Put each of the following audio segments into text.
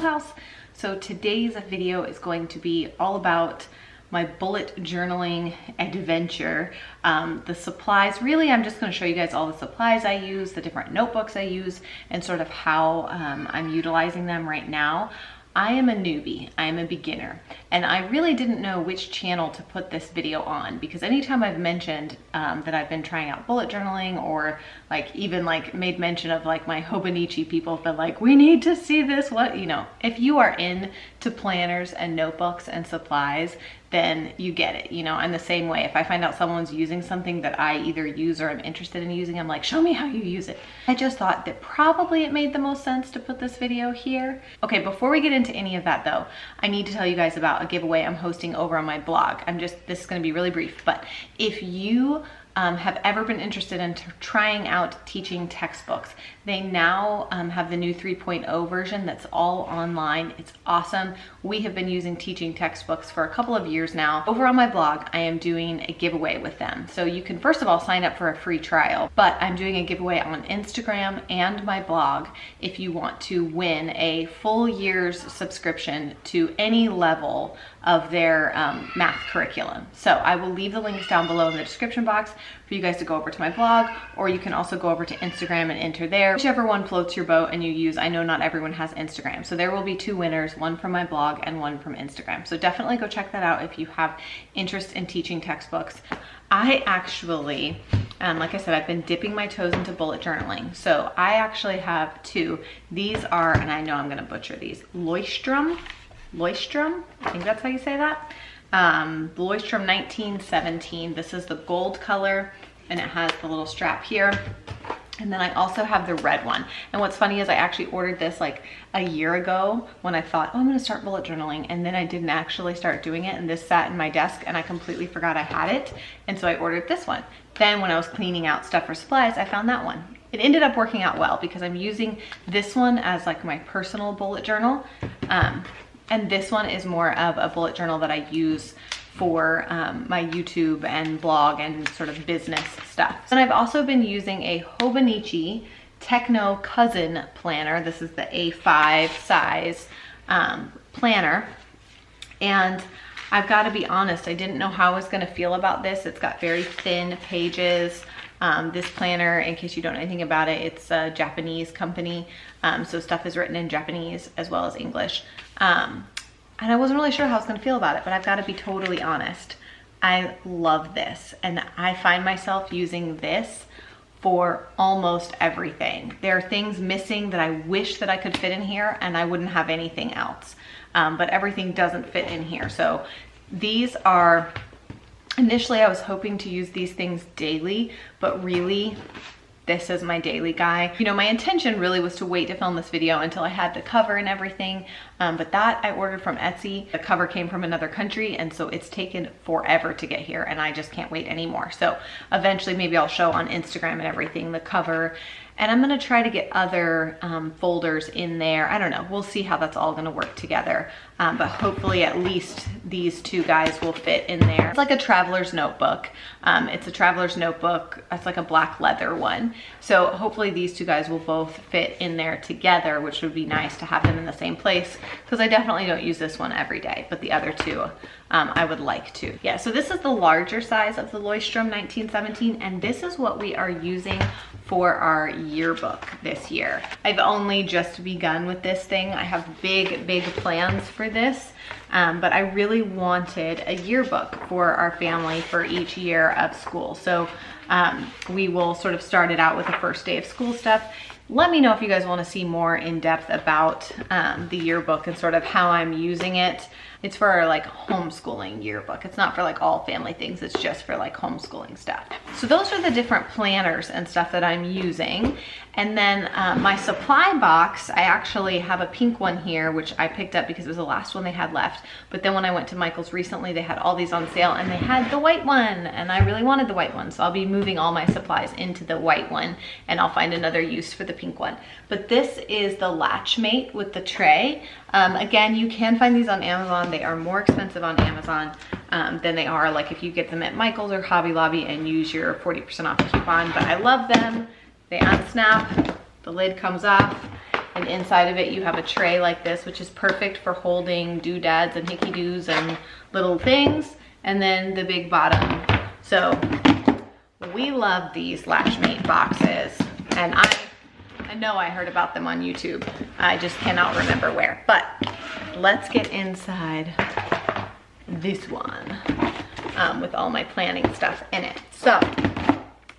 Schoolhouse. So today's video is going to be all about my bullet journaling adventure. The supplies, really I'm just going to show you guys all the supplies I use, the different notebooks I use, and sort of how I'm utilizing them right now. I am a newbie, I am a beginner, and I really didn't know which channel to put this video on, because anytime I've mentioned that I've been trying out bullet journaling, or like even like made mention of like my hobonichi, people have been like, we need to see this, what, you know, if you are into planners and notebooks and supplies, then you get it, you know. I'm the same way. If I find out someone's using something that I either use or I'm interested in using, I'm like, show me how you use it. I just thought that probably it made the most sense to put this video here. Okay, before we get into any of that though, I need to tell you guys about a giveaway I'm hosting over on my blog. This is gonna be really brief, but if you have ever been interested in trying out teaching textbooks, they now have the new 3.0 version that's all online. It's awesome. We have been using teaching textbooks for a couple of years now. Over on my blog, I am doing a giveaway with them. So you can first of all sign up for a free trial, but I'm doing a giveaway on Instagram and my blog if you want to win a full year's subscription to any level of their math curriculum. So I will leave the links down below in the description box for you guys to go over to my blog, or you can also go over to Instagram and enter there. Whichever one floats your boat and you use. I know not everyone has Instagram. So there will be two winners, one from my blog and one from Instagram. So definitely go check that out if you have interest in teaching textbooks. I actually, like I said, I've been dipping my toes into bullet journaling. So I actually have two. These are, and I know I'm gonna butcher these, Leuchtturm, I think that's how you say that. Leuchtturm 1917. This is the gold color and it has the little strap here. And then I also have the red one. And what's funny is I actually ordered this like a year ago when I thought, oh, I'm gonna start bullet journaling. And then I didn't actually start doing it. And this sat in my desk and I completely forgot I had it. And so I ordered this one. Then when I was cleaning out stuff for supplies, I found that one. It ended up working out well because I'm using this one as like my personal bullet journal. And this one is more of a bullet journal that I use for my YouTube and blog and sort of business stuff. And I've also been using a Hobonichi Techno Cousin planner. This is the A5 size planner. And I've got to be honest, I didn't know how I was going to feel about this. It's got very thin pages. This planner, in case you don't know anything about it, it's a Japanese company. So stuff is written in Japanese as well as English. And I wasn't really sure how I was gonna feel about it, but I've gotta be totally honest. I love this, and I find myself using this for almost everything. There are things missing that I wish that I could fit in here and I wouldn't have anything else. But everything doesn't fit in here. So these are, initially I was hoping to use these things daily, but really, this is my daily guy. You know, my intention really was to wait to film this video until I had the cover and everything, but that I ordered from Etsy. The cover came from another country, and so it's taken forever to get here, and I just can't wait anymore. So eventually maybe I'll show on Instagram and everything the cover, and I'm gonna try to get other folders in there. I don't know, we'll see how that's all gonna work together. But hopefully at least these two guys will fit in there. It's like a traveler's notebook. It's a traveler's notebook. It's like a black leather one. So hopefully these two guys will both fit in there together, which would be nice to have them in the same place, because I definitely don't use this one every day, but the other two I would like to. Yeah, so this is the larger size of the Leuchtturm 1917, and this is what we are using for our yearbook this year. I've only just begun with this thing. I have big plans for this, but I really wanted a yearbook for our family for each year of school. So we will sort of start it out with the first day of school stuff. Let me know if you guys want to see more in depth about the yearbook and sort of how I'm using it. It's for our like homeschooling yearbook. It's not for like all family things. It's just for like homeschooling stuff. So those are the different planners and stuff that I'm using. And then my supply box, I actually have a pink one here, which I picked up because it was the last one they had left. But then when I went to Michael's recently, they had all these on sale and they had the white one, and I really wanted the white one. So I'll be moving all my supplies into the white one, and I'll find another use for the pink one. But this is the latch mate with the tray. Again, you can find these on Amazon. They are more expensive on Amazon than they are like if you get them at Michael's or Hobby Lobby and use your 40% off coupon. But I love them. They unsnap, the lid comes off, And inside of it, you have a tray like this, which is perfect for holding doodads and hickey-doos and little things. And then the big bottom. So we love these Lashmate boxes. And I know I heard about them on YouTube. I just cannot remember where. But let's get inside this one with all my planning stuff in it. So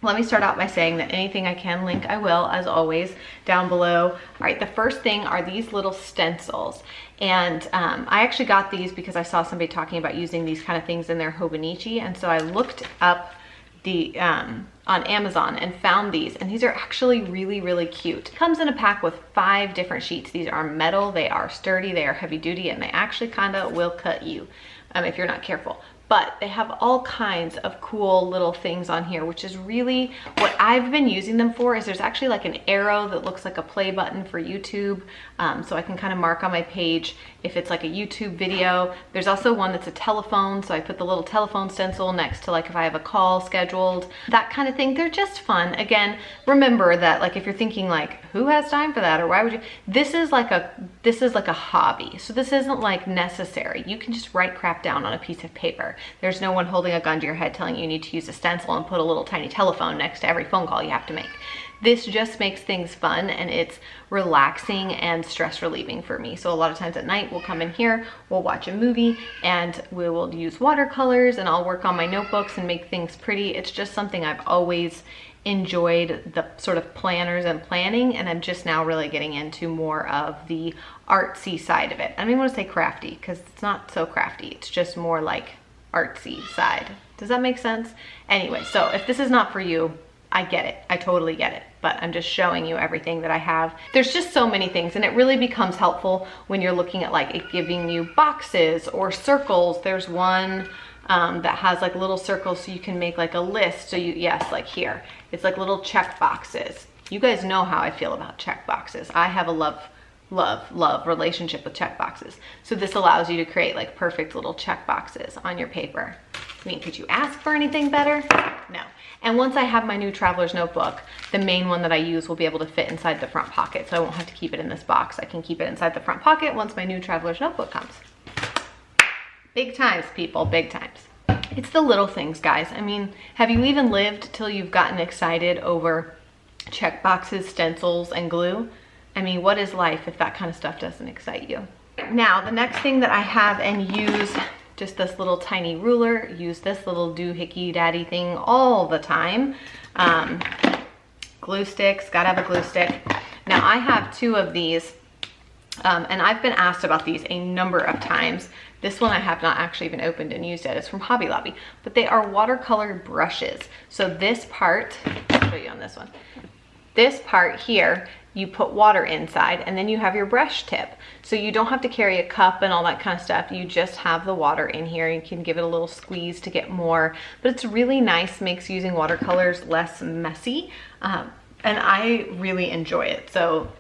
let me start out by saying that anything I can link, I will, as always, down below. All right, the first thing are these little stencils. And I actually got these because I saw somebody talking about using these kind of things in their hobonichi. And so I looked up the on Amazon and found these, and these are actually really, really cute. It comes in a pack with 5 different sheets. These are metal, they are sturdy, they are heavy duty, and they actually kind of will cut you if you're not careful. But they have all kinds of cool little things on here, which is really what I've been using them for. Is there's actually like an arrow that looks like a play button for YouTube. So I can kind of mark on my page if it's like a YouTube video. There's also one that's a telephone. So I put the little telephone stencil next to like if I have a call scheduled, that kind of thing. They're just fun. Again, remember that like if you're thinking like, who has time for that? Or why would you? This is like a hobby. So this isn't like necessary. You can just write crap down on a piece of paper. There's no one holding a gun to your head telling you need to use a stencil and put a little tiny telephone next to every phone call you have to make. This just makes things fun, and it's relaxing and stress relieving for me. So a lot of times at night we'll come in here, we'll watch a movie, and we will use watercolors, and I'll work on my notebooks and make things pretty. It's just something I've always enjoyed, the sort of planners and planning, and I'm just now really getting into more of the artsy side of it. I don't even want to say crafty because it's not so crafty. It's just more like artsy side. Does that make sense? Anyway, so if this is not for you, I get it. I totally get it. But I'm just showing you everything that I have. There's just so many things, and it really becomes helpful when you're looking at like it giving you boxes or circles. There's one that has like little circles so you can make like a list. So yes, like here, it's like little check boxes. You guys know how I feel about check boxes. I have a love relationship with check boxes. So this allows you to create like perfect little check boxes on your paper. I mean, could you ask for anything better? No. And once I have my new traveler's notebook, the main one that I use will be able to fit inside the front pocket. So I won't have to keep it in this box. I can keep it inside the front pocket once my new traveler's notebook comes. Big times, people, big times. It's the little things, guys. I mean, have you even lived till you've gotten excited over check boxes, stencils, and glue? I mean, what is life if that kind of stuff doesn't excite you? Now, the next thing that I have and use, just this little tiny ruler, use this little doohickey daddy thing all the time. Glue sticks, gotta have a glue stick. Now, I have 2 of these, and I've been asked about these a number of times. This one I have not actually even opened and used yet. It's from Hobby Lobby, but they are watercolor brushes. So this part, I'll show you on this one. This part here, you put water inside, and then you have your brush tip. So you don't have to carry a cup and all that kind of stuff. You just have the water in here. You can give it a little squeeze to get more, but it's really nice, makes using watercolors less messy. And I really enjoy it. So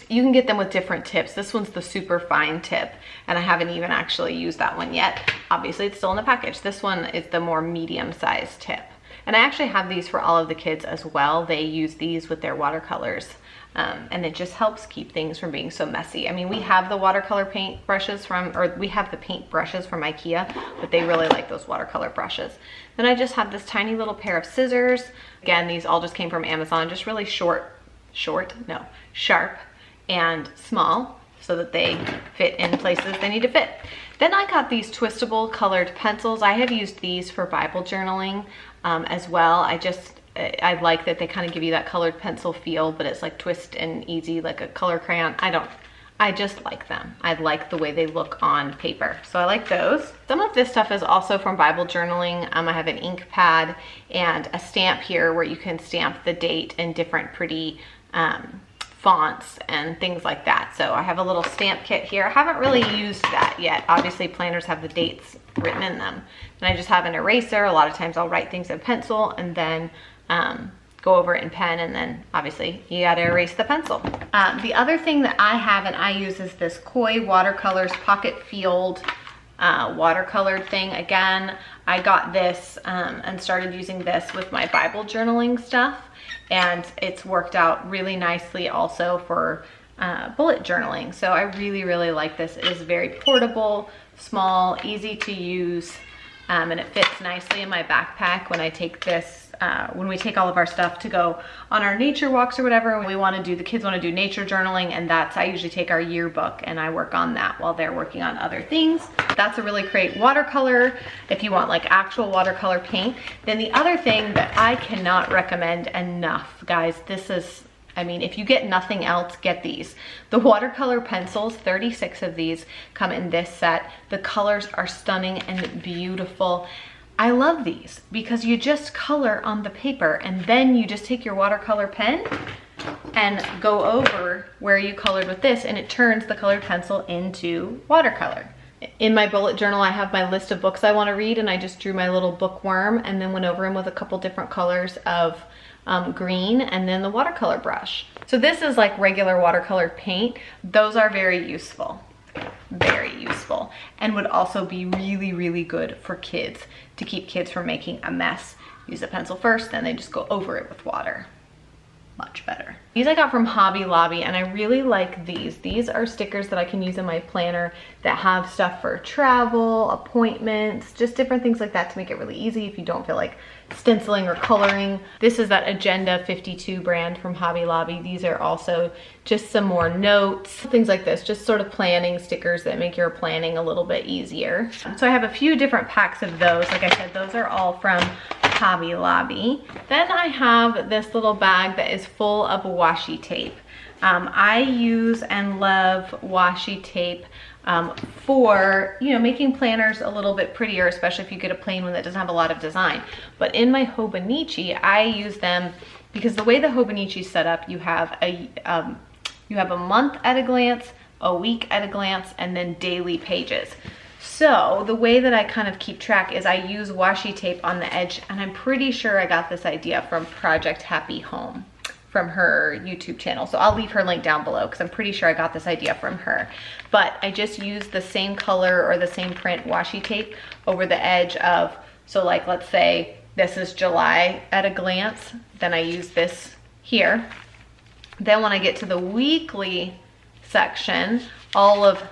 you can get them with different tips. This one's the super fine tip, and I haven't even actually used that one yet. Obviously it's still in the package. This one is the more medium-sized tip. And I actually have these for all of the kids as well. They use these with their watercolors. And it just helps keep things from being so messy. I mean, we have the watercolor paint brushes we have the paint brushes from IKEA, but they really like those watercolor brushes. Then I just have this tiny little pair of scissors. Again, these all just came from Amazon, just really sharp and small so that they fit in places they need to fit. Then I got these twistable colored pencils. I have used these for Bible journaling as well. I like that they kind of give you that colored pencil feel, but it's like twist and easy, like a color crayon. I just like them. I like the way they look on paper. So I like those. Some of this stuff is also from Bible journaling. I have an ink pad and a stamp here where you can stamp the date in different pretty fonts and things like that. So I have a little stamp kit here. I haven't really used that yet. Obviously planners have the dates written in them. And I just have an eraser. A lot of times I'll write things in pencil and then go over it in pen, and then obviously you got to erase the pencil. The other thing that I have and I use is this Koi Watercolors Pocket Field watercolored thing. Again, I got this and started using this with my Bible journaling stuff, and it's worked out really nicely also for bullet journaling. So I really, really like this. It is very portable, small, easy to use, and it fits nicely in my backpack when I take this, when we take all of our stuff to go on our nature walks or whatever. We want to do, the kids want to do nature journaling, and I usually take our yearbook and I work on that while they're working on other things. That's a really great watercolor if you want like actual watercolor paint. Then the other thing that I cannot recommend enough, guys, this is, I mean, if you get nothing else, get these. The Watercolor Pencils, 36 of these come in this set. The colors are stunning and beautiful. I love these because you just color on the paper and then you just take your watercolor pen and go over where you colored with this, and it turns the colored pencil into watercolor. In my bullet journal, I have my list of books I want to read, and I just drew my little bookworm and then went over them with a couple different colors of green and then the watercolor brush. So this is like regular watercolor paint. Those are very useful, and would also be really, really good for kids to keep kids from making a mess. Use the pencil first, then they just go over it with water. Much better. These I got from Hobby Lobby, and I really like these. These are stickers that I can use in my planner that have stuff for travel, appointments, just different things like that to make it really easy if you don't feel like stenciling or coloring. This is that Agenda 52 brand from Hobby Lobby. These are also just some more notes, things like this, just sort of planning stickers that make your planning a little bit easier. So I have a few different packs of those. Like I said, those are all from Hobby Lobby. Then I have this little bag that is full of washi tape. I use and love washi tape for, you know, making planners a little bit prettier, especially if you get a plain one that doesn't have a lot of design. But in my hobonichi, I use them because the way the hobonichi is set up, you have a month at a glance, a week at a glance, and then daily pages. So the way that I kind of keep track is I use washi tape on the edge, and I'm pretty sure I got this idea from Project Happy Home, from her YouTube channel. So I'll leave her link down below because I'm pretty sure I got this idea from her. But I just use the same color or the same print washi tape over the edge of, so like let's say this is July at a glance, then I use this here. Then when I get to the weekly section, all of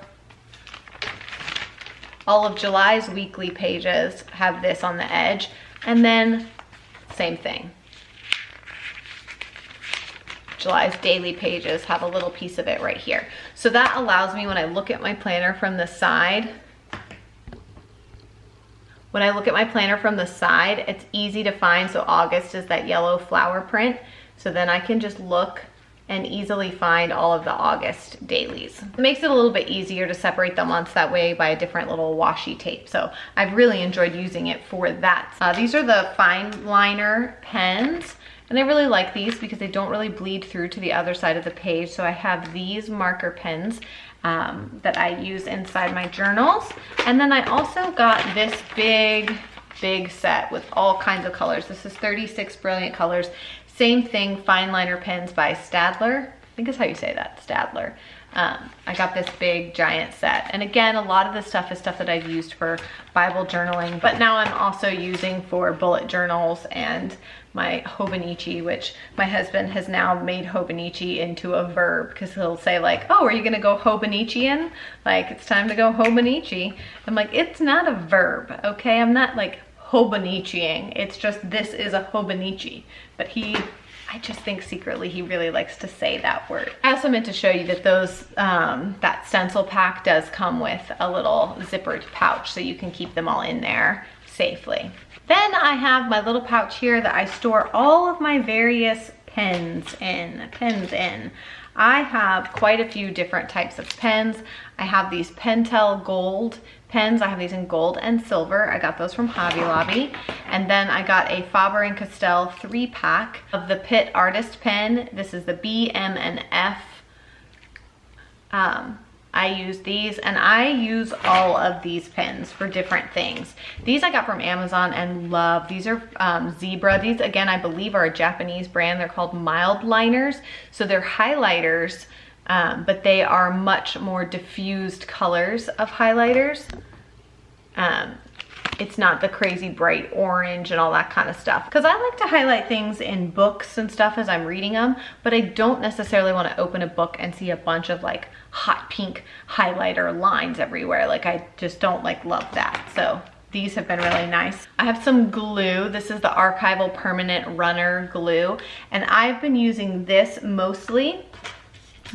July's weekly pages have this on the edge, and then same thing. July's daily pages have a little piece of it right here. So that allows me, when I look at my planner from the side, it's easy to find. So August is that yellow flower print. So then I can just look and easily find all of the August dailies. It makes it a little bit easier to separate the months that way by a different little washi tape. So I've really enjoyed using it for that. These are the fine liner pens, and I really like these because they don't really bleed through to the other side of the page. So I have these marker pens that I use inside my journals. And then I also got this big set with all kinds of colors. This is 36 brilliant colors. Same thing, fine liner pens by Staedtler. I think is how you say that, Staedtler. I got this big giant set. And again, a lot of this stuff is stuff that I've used for Bible journaling, but now I'm also using for bullet journals and my hobonichi, which my husband has now made hobonichi into a verb, because he'll say like, oh, are you gonna go hobonichian? Like, it's time to go hobonichi. I'm like, it's not a verb, okay? I'm not like hobonichiing. It's just, this is a hobonichi. But I just think secretly he really likes to say that word. I also meant to show you that those, that stencil pack does come with a little zippered pouch, so you can keep them all in there safely. Then I have my little pouch here that I store all of my various pens in. I have quite a few different types of pens. I have these Pentel gold pens. I have these in gold and silver. I got those from Hobby Lobby. And then I got a Faber-and-Castell 3-pack of the Pitt Artist pen. This is the B, M, and F. I use these, and I use all of these pens for different things. These I got from Amazon and love. These are Zebra. These, again, I believe are a Japanese brand. They're called mild liners. So they're highlighters, but they are much more diffused colors of highlighters. it's not the crazy bright orange and all that kind of stuff. Because I like to highlight things in books and stuff as I'm reading them, but I don't necessarily want to open a book and see a bunch of like hot pink highlighter lines everywhere. Like I just don't like love that. So these have been really nice. I have some glue. This is the Archival Permanent Runner glue, and I've been using this mostly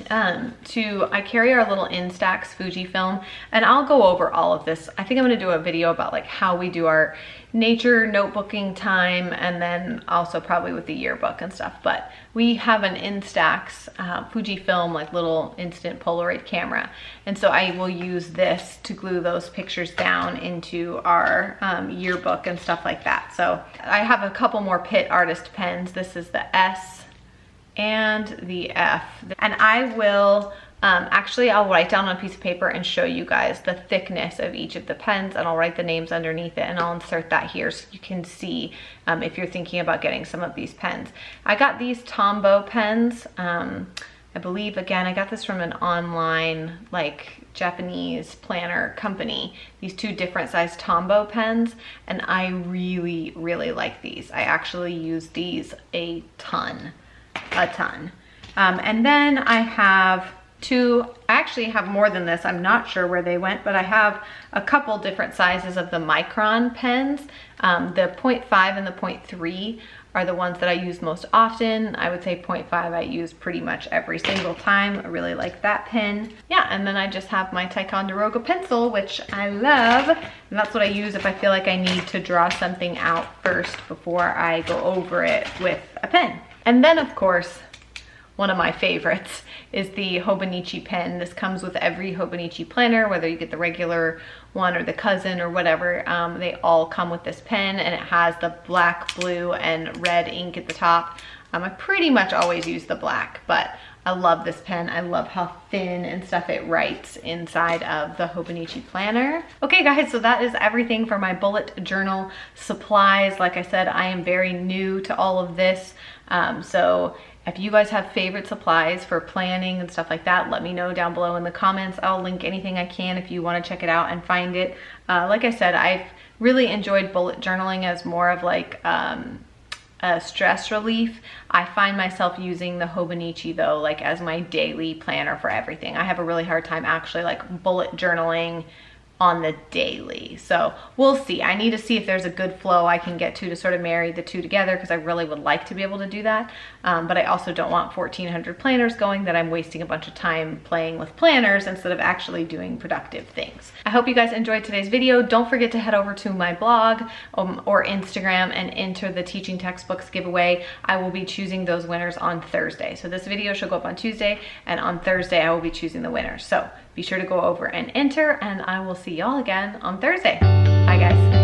I carry our little Instax Fujifilm, and I'll go over all of this. I think I'm going to do a video about like how we do our nature notebooking time, and then also probably with the yearbook and stuff. But we have an Instax Fujifilm, like little instant Polaroid camera, and so I will use this to glue those pictures down into our yearbook and stuff like that. So I have a couple more Pitt Artist pens. This is the S and the F, and I will actually I'll write down on a piece of paper and show you guys the thickness of each of the pens, and I'll write the names underneath it, and I'll insert that here so you can see if you're thinking about getting some of these pens. I got these Tombow pens. I believe, again, I got this from an online like Japanese planner company, these two different size Tombow pens, and I really like these. I actually use these a ton. And then I have I actually have more than this. I'm not sure where they went, but I have a couple different sizes of the Micron pens. The 0.5 and the 0.3 are the ones that I use most often. I would say 0.5 I use pretty much every single time. I really like that pen. Yeah, and then I just have my Ticonderoga pencil, which I love. And that's what I use if I feel like I need to draw something out first before I go over it with a pen. And then, of course, one of my favorites is the Hobo Nietzsche pen. This comes with every Hobo Nietzsche planner, whether you get the regular one or the cousin or whatever. They all come with this pen, and it has the black, blue, and red ink at the top. I pretty much always use the black, but I love this pen. I love how thin and stuff it writes inside of the Hobo Nietzsche planner. Okay guys, so that is everything for my bullet journal supplies. Like I said, I am very new to all of this. So if you guys have favorite supplies for planning and stuff like that, let me know down below in the comments. I'll link anything I can if you want to check it out and find it. Like I said, I've really enjoyed bullet journaling as more of like a stress relief. I find myself using the Hobo Nietzsche though, like as my daily planner for everything. I have a really hard time actually like bullet journaling on the daily. So we'll see. I need to see if there's a good flow I can get to sort of marry the two together, because I really would like to be able to do that. But I also don't want 1,400 planners going that I'm wasting a bunch of time playing with planners instead of actually doing productive things. I hope you guys enjoyed today's video. Don't forget to head over to my blog or Instagram and enter the teaching textbooks giveaway. I will be choosing those winners on Thursday. So this video should go up on Tuesday, and on Thursday I will be choosing the winners. So be sure to go over and enter, and I will see y'all again on Thursday. Bye guys.